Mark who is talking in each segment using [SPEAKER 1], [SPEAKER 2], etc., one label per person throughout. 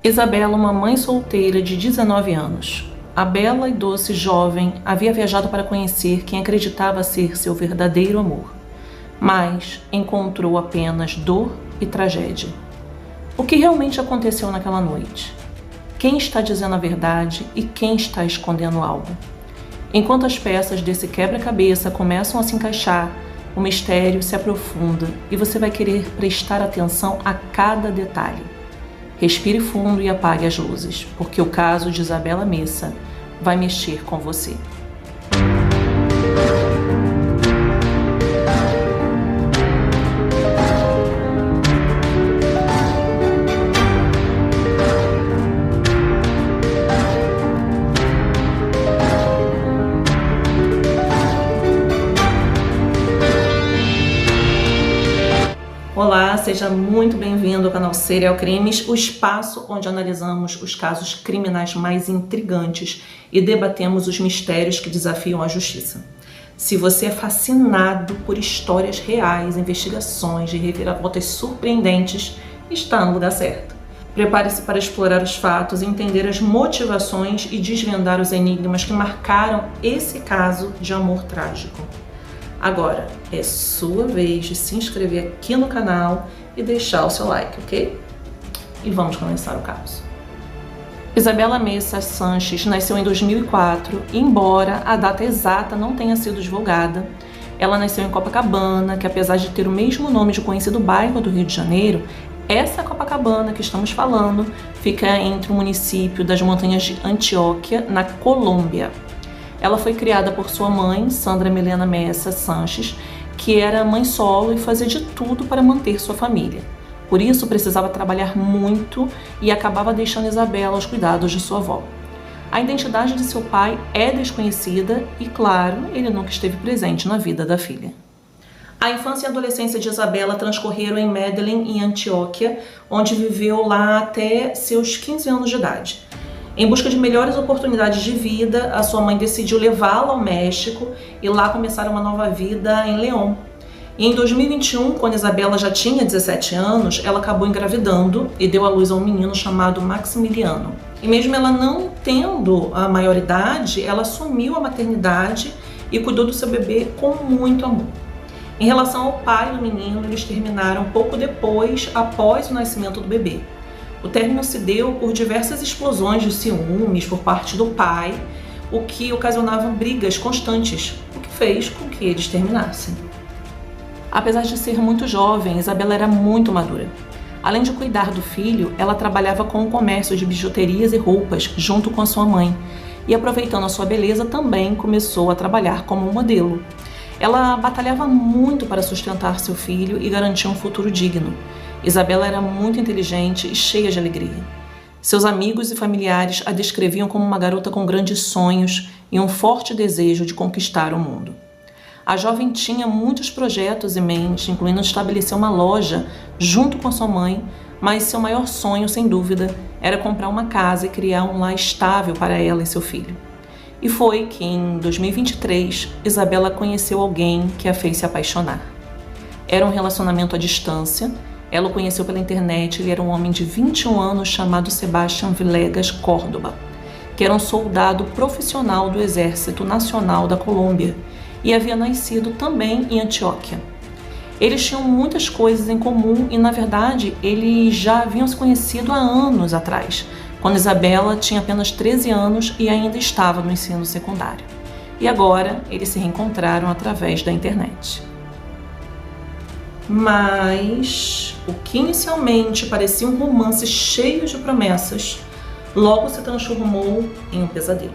[SPEAKER 1] Isabela, uma mãe solteira de 19 anos. A bela e doce jovem havia viajado para conhecer quem acreditava ser seu verdadeiro amor, mas encontrou apenas dor e tragédia. O que realmente aconteceu naquela noite? Quem está dizendo a verdade e quem está escondendo algo? Enquanto as peças desse quebra-cabeça começam a se encaixar, o mistério se aprofunda e você vai querer prestar atenção a cada detalhe. Respire fundo e apague as luzes, porque o caso de Isabela Messa vai mexer com você. Olá, seja muito bem-vindo ao canal Serial Crimes, o espaço onde analisamos os casos criminais mais intrigantes e debatemos os mistérios que desafiam a justiça. Se você é fascinado por histórias reais, investigações e reviravoltas surpreendentes, está no lugar certo. Prepare-se para explorar os fatos, entender as motivações e desvendar os enigmas que marcaram esse caso de amor trágico. Agora, é sua vez de se inscrever aqui no canal e deixar o seu like, ok? E vamos começar o caso. Isabela Messa Sanches nasceu em 2004, e embora a data exata não tenha sido divulgada, ela nasceu em Copacabana, que apesar de ter o mesmo nome de conhecido bairro do Rio de Janeiro, essa Copacabana que estamos falando fica entre o município das Montanhas de Antioquia, na Colômbia. Ela foi criada por sua mãe, Sandra Milena Messa Sanches, que era mãe solo e fazia de tudo para manter sua família. Por isso, precisava trabalhar muito e acabava deixando Isabela aos cuidados de sua avó. A identidade de seu pai é desconhecida e, claro, ele nunca esteve presente na vida da filha. A infância e a adolescência de Isabela transcorreram em Medellín, em Antioquia, onde viveu lá até seus 15 anos de idade. Em busca de melhores oportunidades de vida, a sua mãe decidiu levá-la ao México e lá começar uma nova vida em León. E em 2021, quando Isabela já tinha 17 anos, ela acabou engravidando e deu à luz a um menino chamado Maximiliano. E mesmo ela não tendo a maioridade, ela assumiu a maternidade e cuidou do seu bebê com muito amor. Em relação ao pai do menino, eles terminaram pouco depois, após o nascimento do bebê. O término se deu por diversas explosões de ciúmes por parte do pai, o que ocasionava brigas constantes, o que fez com que eles terminassem. Apesar de ser muito jovem, Isabela era muito madura. Além de cuidar do filho, ela trabalhava com o comércio de bijuterias e roupas junto com a sua mãe, e aproveitando a sua beleza também começou a trabalhar como modelo. Ela batalhava muito para sustentar seu filho e garantir um futuro digno. Isabela era muito inteligente e cheia de alegria. Seus amigos e familiares a descreviam como uma garota com grandes sonhos e um forte desejo de conquistar o mundo. A jovem tinha muitos projetos em mente, incluindo estabelecer uma loja junto com sua mãe, mas seu maior sonho, sem dúvida, era comprar uma casa e criar um lar estável para ela e seu filho. E foi que, em 2023, Isabela conheceu alguém que a fez se apaixonar. Era um relacionamento à distância. Ela o conheceu pela internet, ele era um homem de 21 anos chamado Sebastián Villegas Córdoba, que era um soldado profissional do Exército Nacional da Colômbia e havia nascido também em Antioquia. Eles tinham muitas coisas em comum e, na verdade, eles já haviam se conhecido há anos atrás, quando Isabela tinha apenas 13 anos e ainda estava no ensino secundário. E agora eles se reencontraram através da internet. Mas o que inicialmente parecia um romance cheio de promessas, logo se transformou em um pesadelo.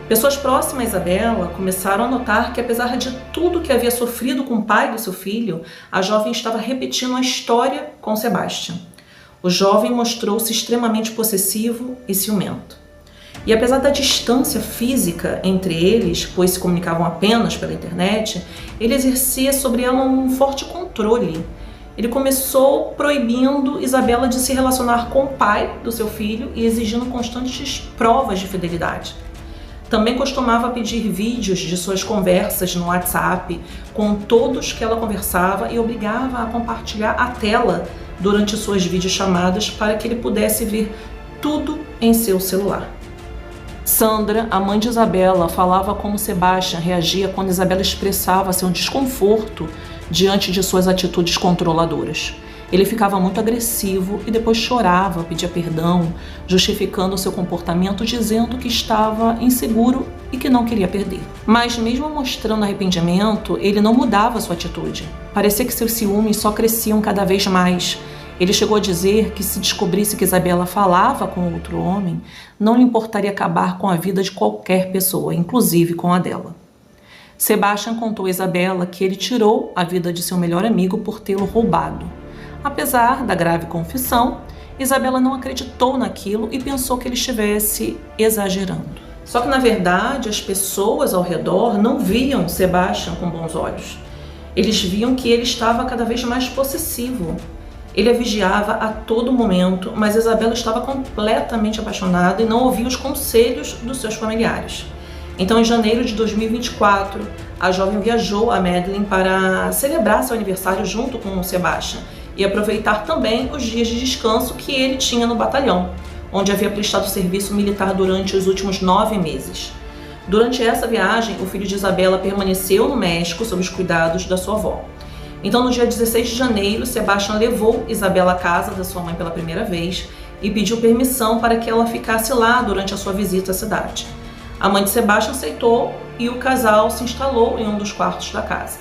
[SPEAKER 1] Pessoas próximas a Isabela começaram a notar que, apesar de tudo que havia sofrido com o pai do seu filho, a jovem estava repetindo a história com Sebastián. O jovem mostrou-se extremamente possessivo e ciumento. E apesar da distância física entre eles, pois se comunicavam apenas pela internet, ele exercia sobre ela um forte controle. Ele começou proibindo Isabela de se relacionar com o pai do seu filho e exigindo constantes provas de fidelidade. Também costumava pedir vídeos de suas conversas no WhatsApp com todos que ela conversava e obrigava a compartilhar a tela durante suas videochamadas para que ele pudesse ver tudo em seu celular. Sandra, a mãe de Isabela, falava como Sebastian reagia quando Isabela expressava seu desconforto diante de suas atitudes controladoras. Ele ficava muito agressivo e depois chorava, pedia perdão, justificando seu comportamento, dizendo que estava inseguro e que não queria perder. Mas mesmo mostrando arrependimento, ele não mudava sua atitude. Parecia que seus ciúmes só cresciam cada vez mais. Ele chegou a dizer que se descobrisse que Isabela falava com outro homem, não lhe importaria acabar com a vida de qualquer pessoa, inclusive com a dela. Sebastian contou a Isabela que ele tirou a vida de seu melhor amigo por tê-lo roubado. Apesar da grave confissão, Isabela não acreditou naquilo e pensou que ele estivesse exagerando. Só que, na verdade, as pessoas ao redor não viam Sebastian com bons olhos. Eles viam que ele estava cada vez mais possessivo. Ele a vigiava a todo momento, mas Isabela estava completamente apaixonada e não ouvia os conselhos dos seus familiares. Então, em janeiro de 2024, a jovem viajou a Medellín para celebrar seu aniversário junto com o Sebastian e aproveitar também os dias de descanso que ele tinha no batalhão, onde havia prestado serviço militar durante os últimos 9 meses. Durante essa viagem, o filho de Isabela permaneceu no México sob os cuidados da sua avó. Então, no dia 16 de janeiro, Sebastian levou Isabela à casa da sua mãe pela primeira vez e pediu permissão para que ela ficasse lá durante a sua visita à cidade. A mãe de Sebastian aceitou e o casal se instalou em um dos quartos da casa.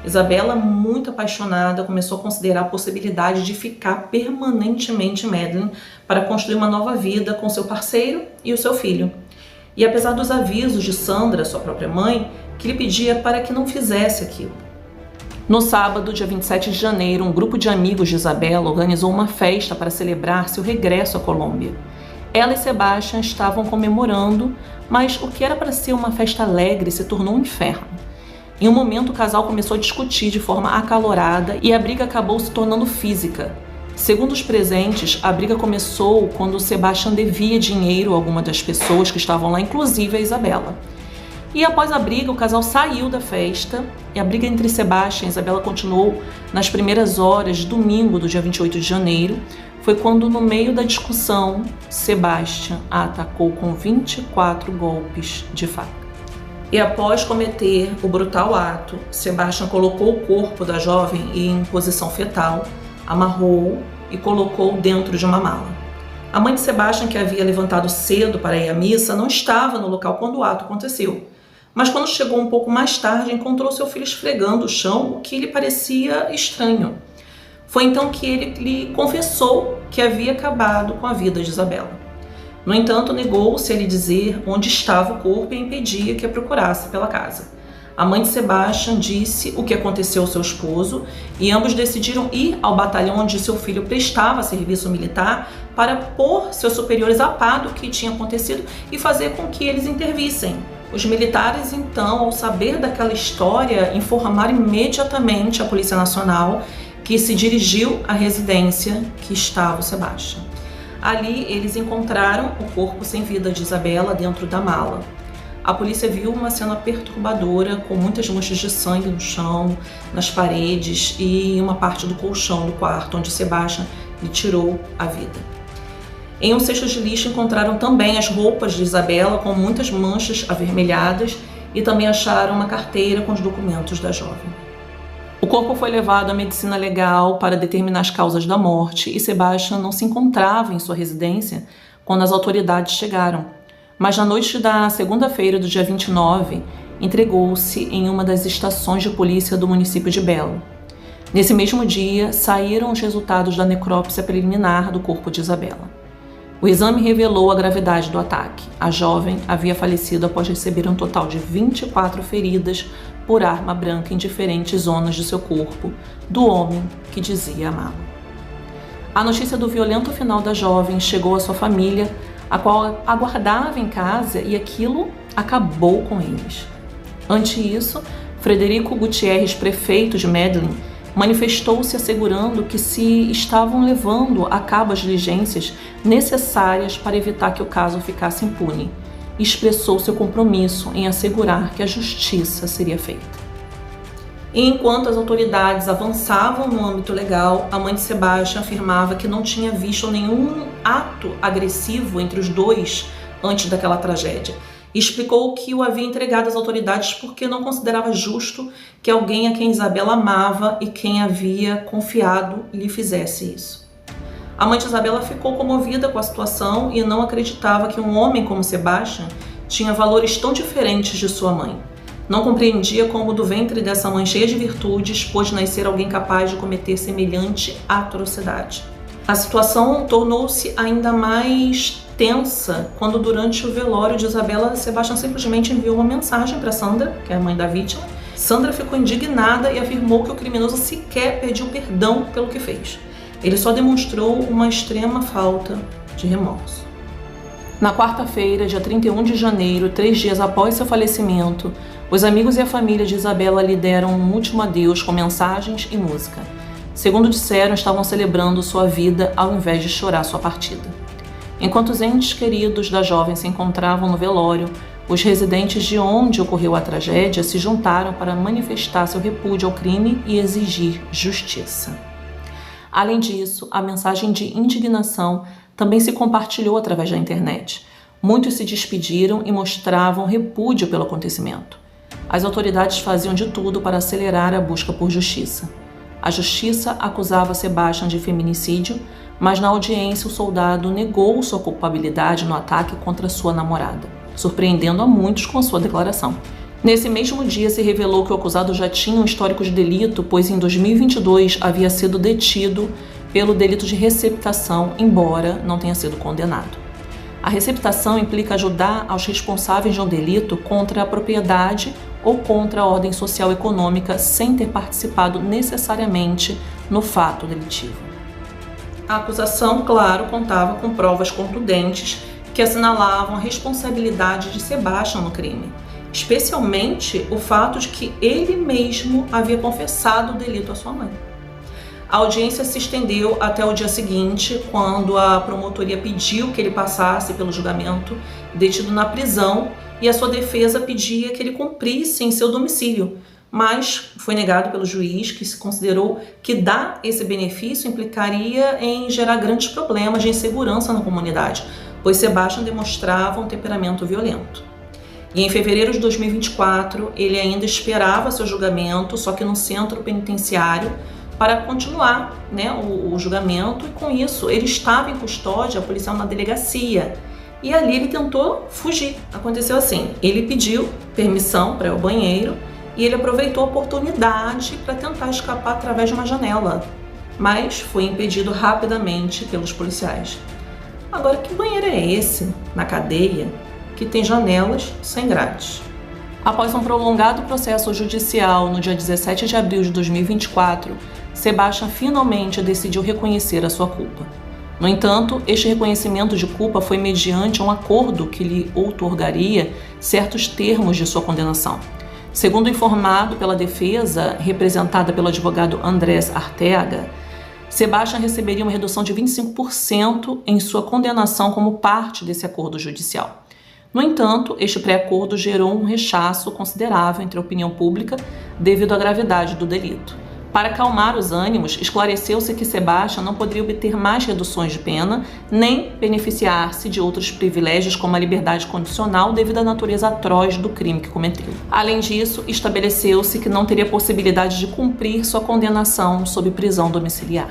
[SPEAKER 1] Isabela, muito apaixonada, começou a considerar a possibilidade de ficar permanentemente em Medellín para construir uma nova vida com seu parceiro e o seu filho. E apesar dos avisos de Sandra, sua própria mãe, que lhe pedia para que não fizesse aquilo. No sábado, dia 27 de janeiro, um grupo de amigos de Isabela organizou uma festa para celebrar seu regresso à Colômbia. Ela e Sebastian estavam comemorando, mas o que era para ser uma festa alegre se tornou um inferno. Em um momento, o casal começou a discutir de forma acalorada e a briga acabou se tornando física. Segundo os presentes, a briga começou quando Sebastian devia dinheiro a alguma das pessoas que estavam lá, inclusive a Isabela. E após a briga, o casal saiu da festa e a briga entre Sebastian e Isabela continuou nas primeiras horas de domingo do dia 28 de janeiro. Foi quando, no meio da discussão, Sebastian a atacou com 24 golpes de faca. E após cometer o brutal ato, Sebastian colocou o corpo da jovem em posição fetal, amarrou e colocou dentro de uma mala. A mãe de Sebastian, que havia levantado cedo para ir à missa, não estava no local quando o ato aconteceu. Mas quando chegou um pouco mais tarde, encontrou seu filho esfregando o chão, o que lhe parecia estranho. Foi então que ele lhe confessou que havia acabado com a vida de Isabela. No entanto, negou-se a lhe dizer onde estava o corpo e impedia que a procurasse pela casa. A mãe de Sebastian disse o que aconteceu ao seu esposo e ambos decidiram ir ao batalhão onde seu filho prestava serviço militar para pôr seus superiores a par do que tinha acontecido e fazer com que eles intervissem. Os militares, então, ao saber daquela história, informaram imediatamente a Polícia Nacional, que se dirigiu à residência que estava o Sebastian. Ali, eles encontraram o corpo sem vida de Isabela dentro da mala. A polícia viu uma cena perturbadora, com muitas manchas de sangue no chão, nas paredes e uma parte do colchão do quarto onde Sebastian lhe tirou a vida. Em um cesto de lixo encontraram também as roupas de Isabela com muitas manchas avermelhadas e também acharam uma carteira com os documentos da jovem. O corpo foi levado à medicina legal para determinar as causas da morte e Sebastian não se encontrava em sua residência quando as autoridades chegaram. Mas na noite da segunda-feira do dia 29, entregou-se em uma das estações de polícia do município de Belo. Nesse mesmo dia, saíram os resultados da necrópsia preliminar do corpo de Isabela. O exame revelou a gravidade do ataque. A jovem havia falecido após receber um total de 24 feridas por arma branca em diferentes zonas de seu corpo, do homem que dizia amá-la. A notícia do violento final da jovem chegou à sua família, a qual aguardava em casa, e aquilo acabou com eles. Ante isso, Frederico Gutierrez, prefeito de Medellín, manifestou-se assegurando que se estavam levando a cabo as diligências necessárias para evitar que o caso ficasse impune, e expressou seu compromisso em assegurar que a justiça seria feita. E enquanto as autoridades avançavam no âmbito legal, a mãe de Sebastian afirmava que não tinha visto nenhum ato agressivo entre os dois antes daquela tragédia. E explicou que o havia entregado às autoridades porque não considerava justo que alguém a quem Isabela amava e quem havia confiado lhe fizesse isso. A mãe de Isabela ficou comovida com a situação e não acreditava que um homem como Sebastian tinha valores tão diferentes de sua mãe. Não compreendia como do ventre dessa mãe cheia de virtudes pôde nascer alguém capaz de cometer semelhante atrocidade. A situação tornou-se ainda mais tensa quando, durante o velório de Isabela, Sebastian simplesmente enviou uma mensagem para Sandra, que é a mãe da vítima. Sandra ficou indignada e afirmou que o criminoso sequer pediu perdão pelo que fez. Ele só demonstrou uma extrema falta de remorso. Na quarta-feira, dia 31 de janeiro, 3 dias após seu falecimento, os amigos e a família de Isabela lhe deram um último adeus com mensagens e música. Segundo disseram, estavam celebrando sua vida ao invés de chorar sua partida. Enquanto os entes queridos da jovem se encontravam no velório, os residentes de onde ocorreu a tragédia se juntaram para manifestar seu repúdio ao crime e exigir justiça. Além disso, a mensagem de indignação também se compartilhou através da internet. Muitos se despediram e mostravam repúdio pelo acontecimento. As autoridades faziam de tudo para acelerar a busca por justiça. A justiça acusava Sebastian de feminicídio, mas na audiência o soldado negou sua culpabilidade no ataque contra sua namorada, surpreendendo a muitos com sua declaração. Nesse mesmo dia se revelou que o acusado já tinha um histórico de delito, pois em 2022 havia sido detido pelo delito de receptação, embora não tenha sido condenado. A receptação implica ajudar aos responsáveis de um delito contra a propriedade ou contra a ordem social econômica sem ter participado necessariamente no fato delitivo. A acusação, claro, contava com provas contundentes que assinalavam a responsabilidade de Sebastian no crime, especialmente o fato de que ele mesmo havia confessado o delito à sua mãe. A audiência se estendeu até o dia seguinte, quando a promotoria pediu que ele passasse pelo julgamento detido na prisão e a sua defesa pedia que ele cumprisse em seu domicílio, mas foi negado pelo juiz, que se considerou que dar esse benefício implicaria em gerar grandes problemas de insegurança na comunidade, pois Sebastian demonstrava um temperamento violento. E em fevereiro de 2024, ele ainda esperava seu julgamento, só que no centro penitenciário, para continuar, o julgamento, e com isso ele estava em custódia policial na delegacia. E ali ele tentou fugir. Aconteceu assim, ele pediu permissão para ir ao banheiro e ele aproveitou a oportunidade para tentar escapar através de uma janela, mas foi impedido rapidamente pelos policiais. Agora, que banheiro é esse, na cadeia, que tem janelas sem grades? Após um prolongado processo judicial, no dia 17 de abril de 2024, Sebastian finalmente decidiu reconhecer a sua culpa. No entanto, este reconhecimento de culpa foi mediante um acordo que lhe outorgaria certos termos de sua condenação. Segundo informado pela defesa, representada pelo advogado Andrés Arteaga, Sebastian receberia uma redução de 25% em sua condenação como parte desse acordo judicial. No entanto, este pré-acordo gerou um rechaço considerável entre a opinião pública devido à gravidade do delito. Para acalmar os ânimos, esclareceu-se que Sebastian não poderia obter mais reduções de pena, nem beneficiar-se de outros privilégios como a liberdade condicional devido à natureza atroz do crime que cometeu. Além disso, estabeleceu-se que não teria possibilidade de cumprir sua condenação sob prisão domiciliar.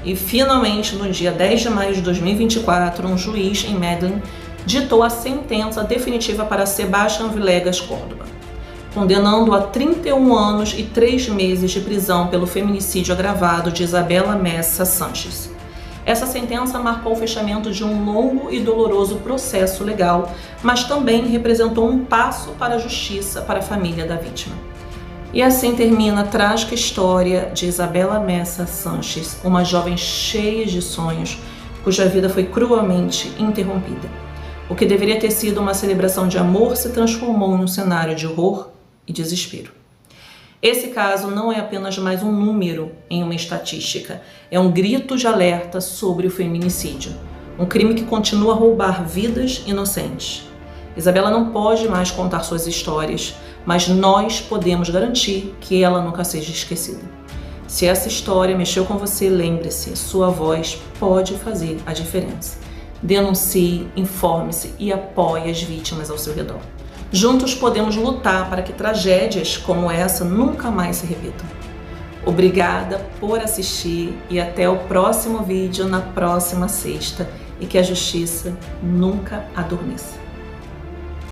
[SPEAKER 1] E finalmente, no dia 10 de maio de 2024, um juiz em Medellín ditou a sentença definitiva para Sebastian Villegas Córdoba, condenando-o a 31 anos e 3 meses de prisão pelo feminicídio agravado de Isabela Messa Sanches. Essa sentença marcou o fechamento de um longo e doloroso processo legal, mas também representou um passo para a justiça para a família da vítima. E assim termina a trágica história de Isabela Messa Sanches, uma jovem cheia de sonhos, cuja vida foi cruelmente interrompida. O que deveria ter sido uma celebração de amor se transformou em um cenário de horror e desespero. Esse caso não é apenas mais um número em uma estatística, é um grito de alerta sobre o feminicídio, um crime que continua a roubar vidas inocentes. Isabela não pode mais contar suas histórias, mas nós podemos garantir que ela nunca seja esquecida. Se essa história mexeu com você, lembre-se, sua voz pode fazer a diferença. Denuncie, informe-se e apoie as vítimas ao seu redor. Juntos podemos lutar para que tragédias como essa nunca mais se repitam. Obrigada por assistir e até o próximo vídeo na próxima sexta, e que a justiça nunca adormeça.